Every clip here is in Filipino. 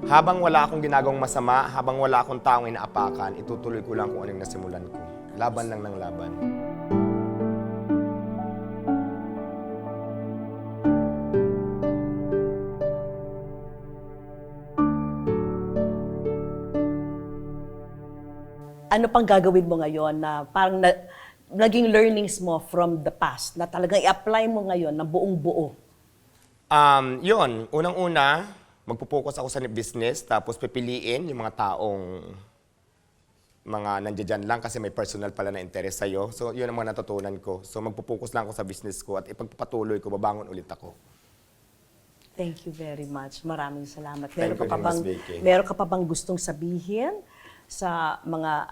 Habang wala akong ginagawang masama, habang wala akong taong inaapakan, itutuloy ko lang kung anong nasimulan ko. Laban lang ng laban. Ano pang gagawin mo ngayon na parang naging learnings mo from the past na talagang i-apply mo ngayon na buong buo? Yun, unang-una, magpo-focus ako sa business, tapos pipiliin yung mga taong mga nandiyan lang kasi may personal pala na interest sa'yo. So, yun ang mga natutunan ko. So, magpo-focus lang ako sa business ko at ipagpapatuloy ko, babangon ulit ako. Thank you very much. Maraming salamat. Thank you, Miss Vicky. Meron ka pa bang gustong sabihin sa mga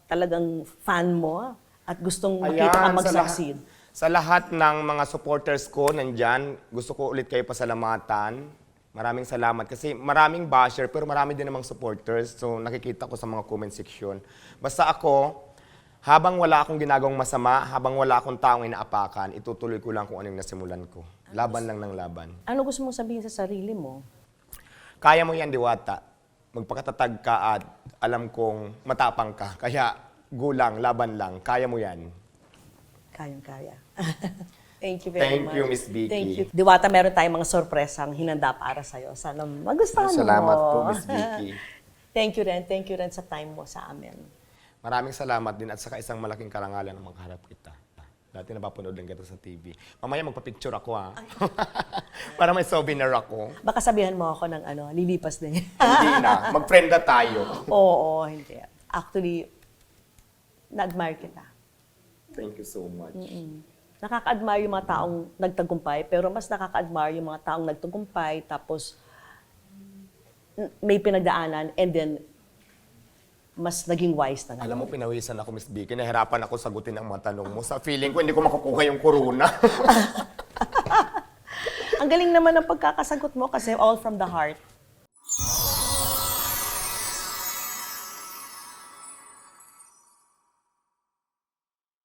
talagang fan mo at gustong makita ka mag-succeed? Sa lahat ng mga supporters ko nandyan, gusto ko ulit kayo pasalamatan. Maraming salamat kasi maraming basher pero marami din namang supporters. So nakikita ko sa mga comment section. Basta ako, habang wala akong ginagawang masama, habang wala akong taong inaapakan, itutuloy ko lang kung anong nasimulan ko. Laban lang ng laban. Ano gusto mong sabihin sa sarili mo? Kaya mo yan, Diwata. Magpakatatag ka at alam kong matapang ka. Kaya gulang, laban lang. Kaya mo yan. Kayang-kaya. Thank you very much. Thank you, Miss Vicky. Thank you. Diwata, meron tayong mga sorpresang hinanda para sa'yo. Sana magustuhan mo. Salamat po, Miss Vicky. Thank you rin sa time mo sa amin. Maraming salamat din at saka isang malaking karangalan na makaharap kita. Dati napapanood lang kita sa TV. Mamaya magpa-picture ako ha. Para may souvenir ako. Baka sabihan mo ako ng lilipas din. Hindi na. Mag-friend na tayo. Oo, hindi. Actually, na-admire kita. Thank you so much. Nakaka-admire yung mga taong nagtagumpay, pero mas nakaka-admire yung mga taong nagtagumpay, tapos may pinagdaanan, and then mas naging wise na Alam mo, pinawisan ako, Miss Vicky. Nahirapan ako sagutin ang mga tanong mo. Sa feeling ko, hindi ko makukuha yung corona. Ang galing naman ng pagkakasagot mo kasi all from the heart.